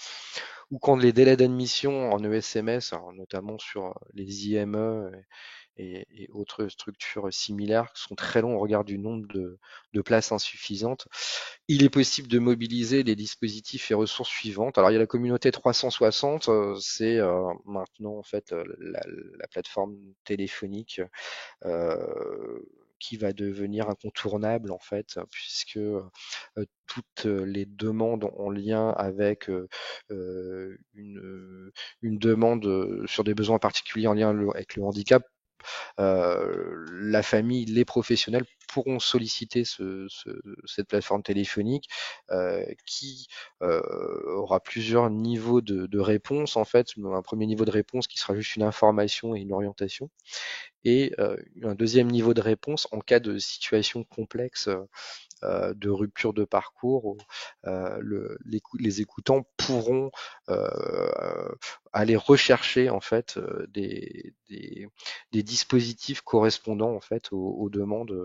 ou quand les délais d'admission en ESMS, alors notamment sur les IME et autres structures similaires sont très longs au regard du nombre de places insuffisantes. Il est possible de mobiliser les dispositifs et ressources suivantes. Alors il y a la communauté 360, c'est maintenant en fait la plateforme téléphonique euh, qui va devenir incontournable en fait, puisque toutes les demandes en lien avec une demande sur des besoins particuliers en lien avec le handicap, la famille, les professionnels pourront solliciter cette plateforme téléphonique qui aura plusieurs niveaux de réponse en fait. Un premier niveau de réponse qui sera juste une information et une orientation et un deuxième niveau de réponse en cas de situation complexe de rupture de parcours où les écoutants pourront aller rechercher en fait des dispositifs correspondant en fait aux demandes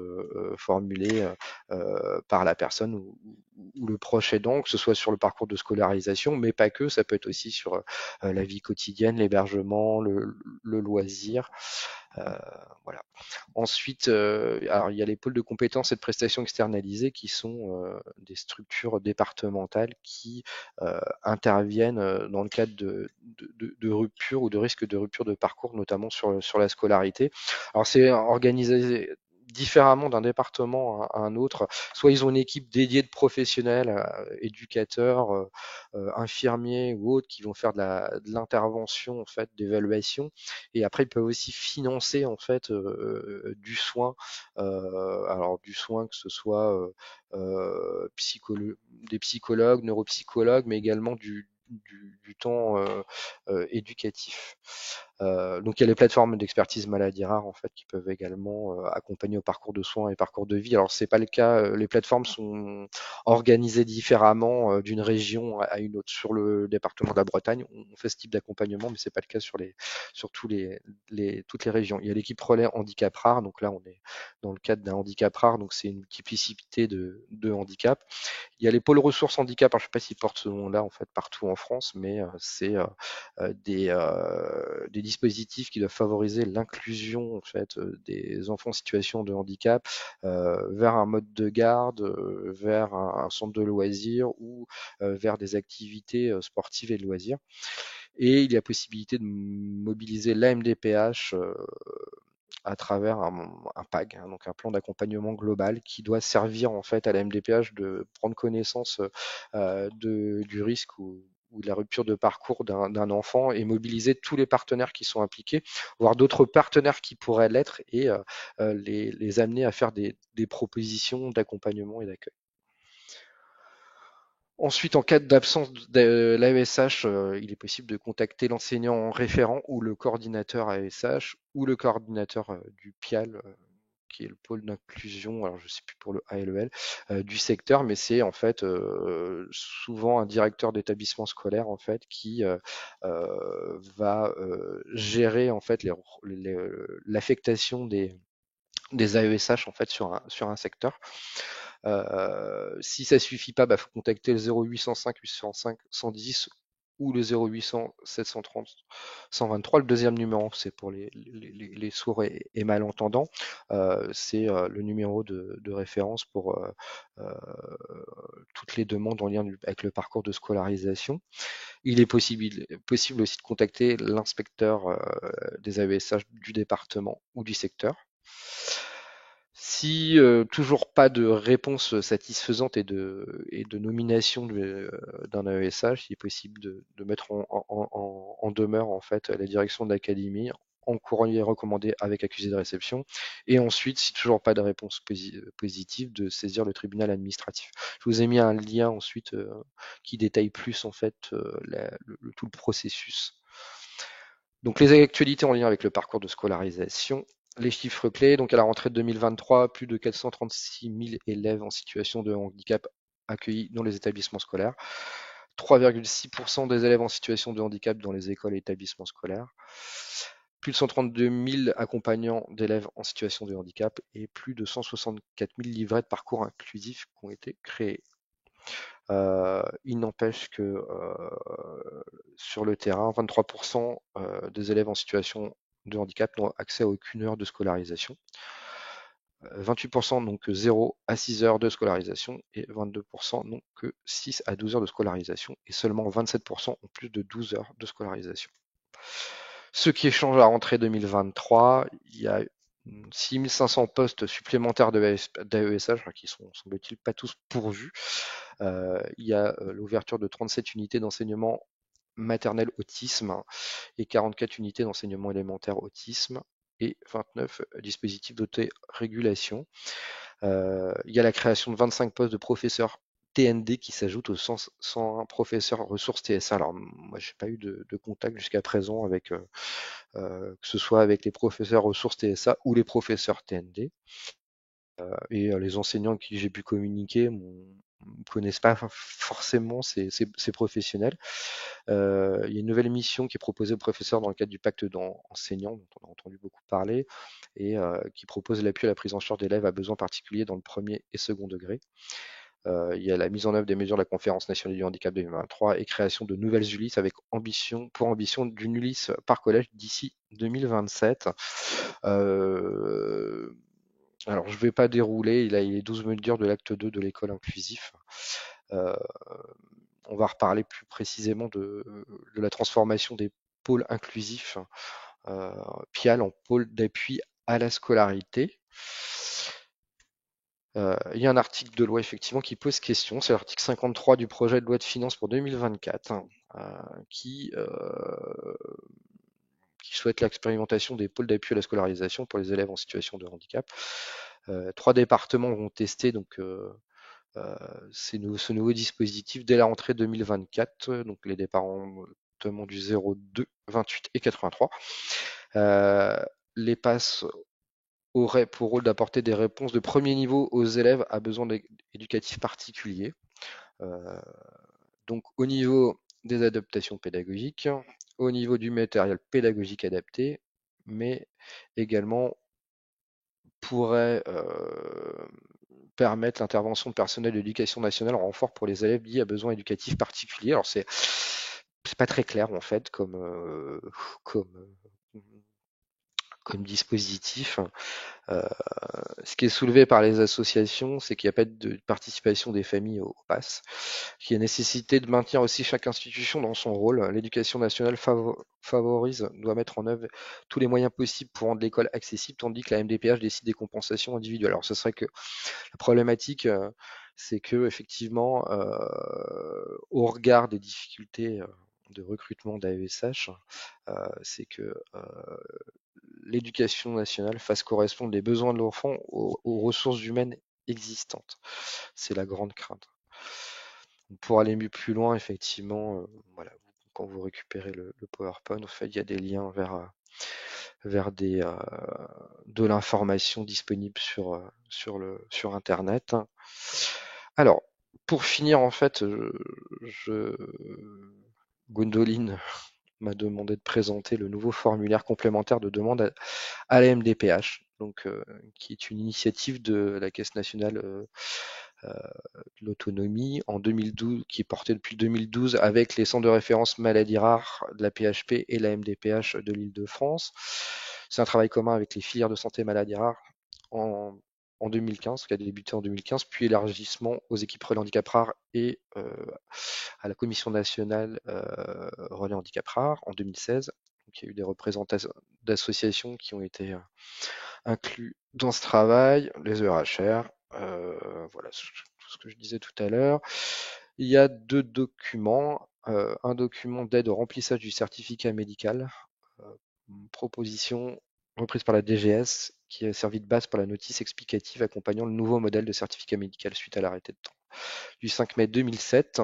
formulées par la personne ou le proche aidant, que ce soit sur le parcours de scolarisation, mais pas que, ça peut être aussi sur la vie quotidienne, l'hébergement, le loisir. Euh, voilà. Ensuite, alors il y a les pôles de compétences et de prestations externalisées qui sont des structures départementales qui interviennent dans le cadre de rupture ou de risque de rupture de parcours, notamment sur la scolarité. Alors c'est organisé différemment d'un département à un autre. Soit ils ont une équipe dédiée de professionnels, éducateurs, infirmiers ou autres qui vont faire de l'intervention en fait, d'évaluation. Et après, ils peuvent aussi financer en fait du soin. Alors du soin que ce soit des psychologues, neuropsychologues, mais également du temps éducatif. Donc il y a les plateformes d'expertise maladie rare en fait qui peuvent également accompagner au parcours de soins et parcours de vie. Alors c'est pas le cas, les plateformes sont organisées différemment d'une région à une autre. Sur le département de la Bretagne, on fait ce type d'accompagnement, mais c'est pas le cas sur toutes les régions. Il y a l'équipe relais handicap rare, donc là on est dans le cadre d'un handicap rare, donc c'est une multiplicité de handicaps. Il y a les pôles ressources handicap, alors je ne sais pas s'ils portent ce nom-là en fait partout en France, mais c'est des dispositifs qui doivent favoriser l'inclusion en fait des enfants en situation de handicap vers un mode de garde, vers un centre de loisirs ou vers des activités sportives et de loisirs. Et il y a possibilité de mobiliser l'AMDPH à travers un PAG, hein, donc un plan d'accompagnement global qui doit servir en fait à la MDPH de prendre connaissance du risque ou de la rupture de parcours d'un enfant et mobiliser tous les partenaires qui sont impliqués, voire d'autres partenaires qui pourraient l'être et les amener à faire des propositions d'accompagnement et d'accueil. Ensuite, en cas d'absence de l'AESH, il est possible de contacter l'enseignant référent ou le coordinateur AESH ou le coordinateur du PIAL, qui est le pôle d'inclusion, alors je ne sais plus pour le A et le L, du secteur, mais c'est en fait souvent un directeur d'établissement scolaire en fait qui va gérer en fait l'affectation des AESH en fait sur un secteur. Si ça suffit pas, bah, faut contacter le 0805 805 110 ou le 0800 730 123. Le deuxième numéro, c'est pour les sourds et malentendants. C'est le numéro de référence pour toutes les demandes en lien avec le parcours de scolarisation. Il est possible aussi de contacter l'inspecteur des AESH du département ou du secteur. Si toujours pas de réponse satisfaisante et de nomination d'un AESH, il est possible de mettre en demeure en fait la direction de l'académie en courrier recommandé avec accusé de réception et ensuite, si toujours pas de réponse positive, de saisir le tribunal administratif. Je vous ai mis un lien ensuite qui détaille plus en fait tout le processus. Donc les actualités en lien avec le parcours de scolarisation, les chiffres clés, donc à la rentrée de 2023, plus de 436 000 élèves en situation de handicap accueillis dans les établissements scolaires, 3,6% des élèves en situation de handicap dans les écoles et établissements scolaires, plus de 132 000 accompagnants d'élèves en situation de handicap et plus de 164 000 livrets de parcours inclusifs qui ont été créés. Il n'empêche que sur le terrain, 23% des élèves en situation de handicap n'ont accès à aucune heure de scolarisation. 28% n'ont que 0 à 6 heures de scolarisation et 22% n'ont que 6 à 12 heures de scolarisation et seulement 27% ont plus de 12 heures de scolarisation. Ce qui change à la rentrée 2023, il y a 6500 postes supplémentaires d'AESH qui sont, semble-t-il, pas tous pourvus. Il y a l'ouverture de 37 unités d'enseignement maternel autisme et 44 unités d'enseignement élémentaire autisme et 29 dispositifs d'autorégulation. Il y a la création de 25 postes de professeurs TND qui s'ajoute aux 101 professeurs ressources TSA. Alors moi, j'ai pas eu de contact jusqu'à présent avec que ce soit avec les professeurs ressources TSA ou les professeurs TND. Et les enseignants avec qui j'ai pu communiquer ne connaissent pas forcément ces professionnels. Il y a une nouvelle mission qui est proposée aux professeurs dans le cadre du pacte d'enseignants, dont on a entendu beaucoup parler, et qui propose l'appui à la prise en charge d'élèves à besoins particuliers dans le premier et second degré. Il y a la mise en œuvre des mesures de la Conférence nationale du handicap 2023 et création de nouvelles ULIS avec pour ambition d'une ULIS par collège d'ici 2027. Alors, je ne vais pas dérouler, il est 12 mesures de l'acte 2 de l'école inclusif. Euh, on va reparler plus précisément de la transformation des pôles inclusifs PIAL en pôle d'appui à la scolarité. Il y a un article de loi effectivement qui pose question, c'est l'article 53 du projet de loi de finances pour 2024 qui souhaite l'expérimentation des pôles d'appui à la scolarisation pour les élèves en situation de handicap. 3 départements vont tester donc ce nouveau dispositif dès la rentrée 2024, donc les départements du 02, 28 et 83. Les PASS auraient pour rôle d'apporter des réponses de premier niveau aux élèves à besoins éducatifs particuliers. Donc au niveau des adaptations pédagogiques, au niveau du matériel pédagogique adapté, mais également pourrait permettre l'intervention de personnel de l'éducation nationale en renfort pour les élèves liés à besoins éducatifs particuliers. Alors c'est pas très clair en fait comme, comme dispositif. Euh, Ce qui est soulevé par les associations, c'est qu'il n'y a pas de participation des familles au PASS, qu'il y a nécessité de maintenir aussi chaque institution dans son rôle. L'éducation nationale doit mettre en œuvre tous les moyens possibles pour rendre l'école accessible, tandis que la MDPH décide des compensations individuelles. Alors ce serait que la problématique, c'est que effectivement, au regard des difficultés de recrutement d'AESH, c'est que l'éducation nationale fasse correspondre les besoins de l'enfant aux ressources humaines existantes. C'est la grande crainte. Pour aller mieux plus loin, effectivement, voilà, quand vous récupérez le PowerPoint, en fait, il y a des liens vers de l'information disponible sur Internet. Alors, pour finir, en fait, Gwendoline m'a demandé de présenter le nouveau formulaire complémentaire de demande à la MDPH, donc, qui est une initiative de la Caisse nationale de l'autonomie en 2012, qui est portée depuis 2012 avec les centres de référence maladies rares de la PHP et la MDPH de l'Île-de-France. C'est un travail commun avec les filières de santé maladies rares en 2015, qui a débuté en 2015, puis élargissement aux équipes relais handicap rares et à la Commission nationale relais handicap rares en 2016. Donc, il y a eu des représentants d'associations qui ont été inclus dans ce travail, les ERHR, voilà tout ce que je disais tout à l'heure. Il y a 2 documents, un document d'aide au remplissage du certificat médical, une proposition reprise par la DGS qui a servi de base pour la notice explicative accompagnant le nouveau modèle de certificat médical suite à l'arrêté de temps du 5 mai 2007.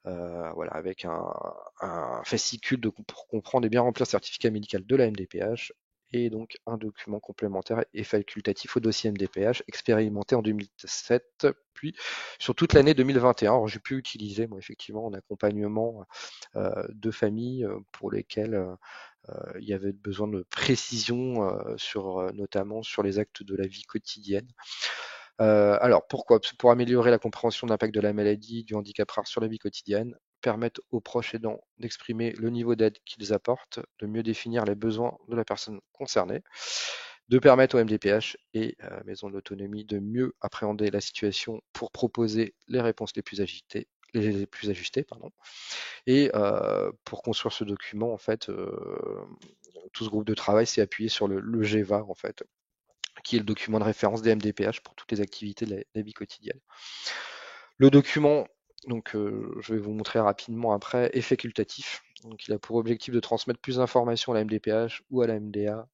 Voilà, avec un fascicule pour comprendre et bien remplir le certificat médical de la MDPH et donc un document complémentaire et facultatif au dossier MDPH expérimenté en 2007 puis sur toute l'année 2021. Alors j'ai pu utiliser moi effectivement en accompagnement de familles pour lesquelles il y avait besoin de précision sur notamment sur les actes de la vie quotidienne. Alors pourquoi? Pour améliorer la compréhension de l'impact de la maladie, du handicap rare sur la vie quotidienne, permettre aux proches aidants d'exprimer le niveau d'aide qu'ils apportent, de mieux définir les besoins de la personne concernée, de permettre au MDPH et à la Maison de l'Autonomie de mieux appréhender la situation pour proposer les réponses les plus ajustées, pardon. Et pour construire ce document, en fait, tout ce groupe de travail s'est appuyé sur le GEVA, en fait, qui est le document de référence des MDPH pour toutes les activités de la vie quotidienne. Le document, donc je vais vous montrer rapidement après, est facultatif. Donc il a pour objectif de transmettre plus d'informations à la MDPH ou à la MDA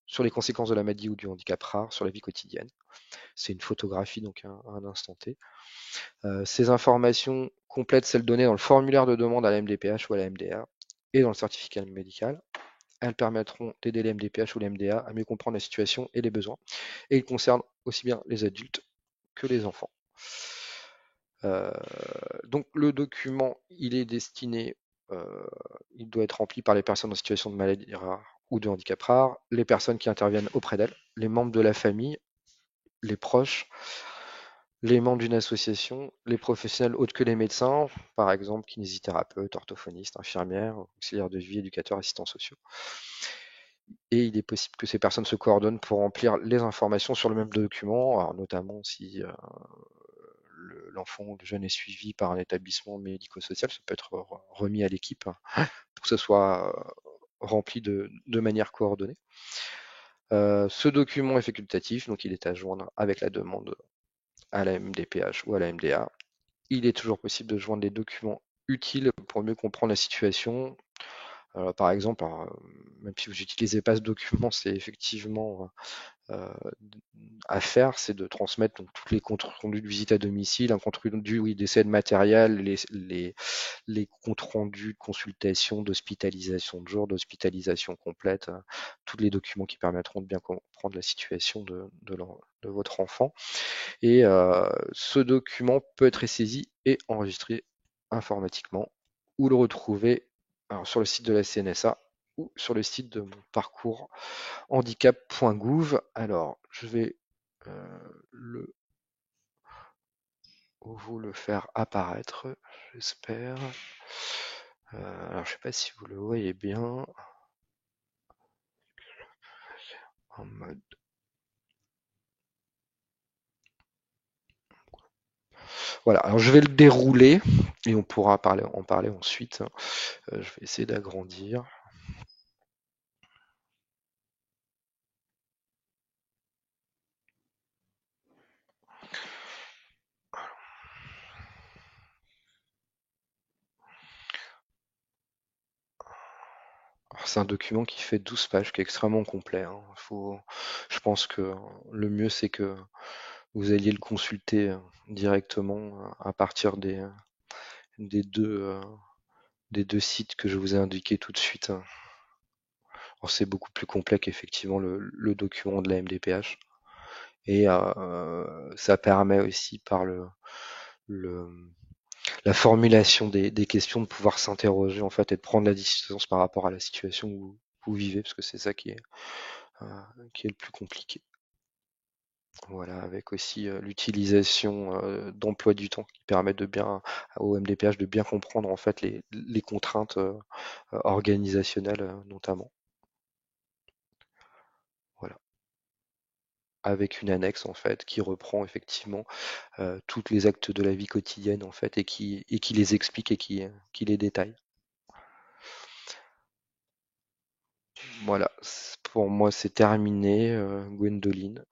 sur les conséquences de la maladie ou du handicap rare sur la vie quotidienne. C'est une photographie, donc un instant T. Ces informations complètent celles données dans le formulaire de demande à la MDPH ou à la MDA et dans le certificat médical. Elles permettront d'aider les MDPH ou les MDA à mieux comprendre la situation et les besoins. Et ils concernent aussi bien les adultes que les enfants. Euh, donc le document, il est destiné, il doit être rempli par les personnes en situation de maladie rare ou de handicap rare, les personnes qui interviennent auprès d'elles, les membres de la famille, les proches, les membres d'une association, les professionnels autres que les médecins, par exemple kinésithérapeutes, orthophonistes, infirmières, auxiliaires de vie, éducateurs, assistants sociaux. Et il est possible que ces personnes se coordonnent pour remplir les informations sur le même document, alors notamment si l'enfant ou le jeune est suivi par un établissement médico-social, ça peut être remis à l'équipe pour que ce soit rempli de manière coordonnée. Ce document est facultatif, donc il est à joindre avec la demande à la MDPH ou à la MDA. Il est toujours possible de joindre les documents utiles pour mieux comprendre la situation. Par exemple, même si vous n'utilisez pas ce document, c'est effectivement euh, à faire, c'est de transmettre donc, tous les comptes rendus de visite à domicile, un compte rendu oui, d'essai de matériel, les comptes rendus de consultation, d'hospitalisation de jour, d'hospitalisation complète, tous les documents qui permettront de bien comprendre la situation de votre enfant. Et ce document peut être saisi et enregistré informatiquement ou le retrouver alors, sur le site de la CNSA ou sur le site de mon parcours handicap.gouv. Alors, je vais le, vous le faire apparaître, j'espère. Alors, je sais pas si vous le voyez bien en mode. Voilà, alors je vais le dérouler et on pourra en parler ensuite. Je vais essayer d'agrandir. C'est un document qui fait 12 pages, qui est extrêmement complet, hein. Je pense que le mieux, c'est que vous alliez le consulter directement à partir des deux, euh, des deux sites que je vous ai indiqués tout de suite. Alors, c'est beaucoup plus complet qu'effectivement le document de la MDPH. Et ça permet aussi par le- la formulation des questions de pouvoir s'interroger en fait et de prendre la distance par rapport à la situation où vous vivez, parce que c'est ça euh, qui est le plus compliqué. Voilà, avec aussi l'utilisation d'emploi du temps qui permet de bien au MDPH de bien comprendre en fait les contraintes organisationnelles notamment. Voilà, avec une annexe en fait qui reprend effectivement tous les actes de la vie quotidienne en fait et qui les explique et qui les détaille. Voilà, pour moi c'est terminé, Gwendoline.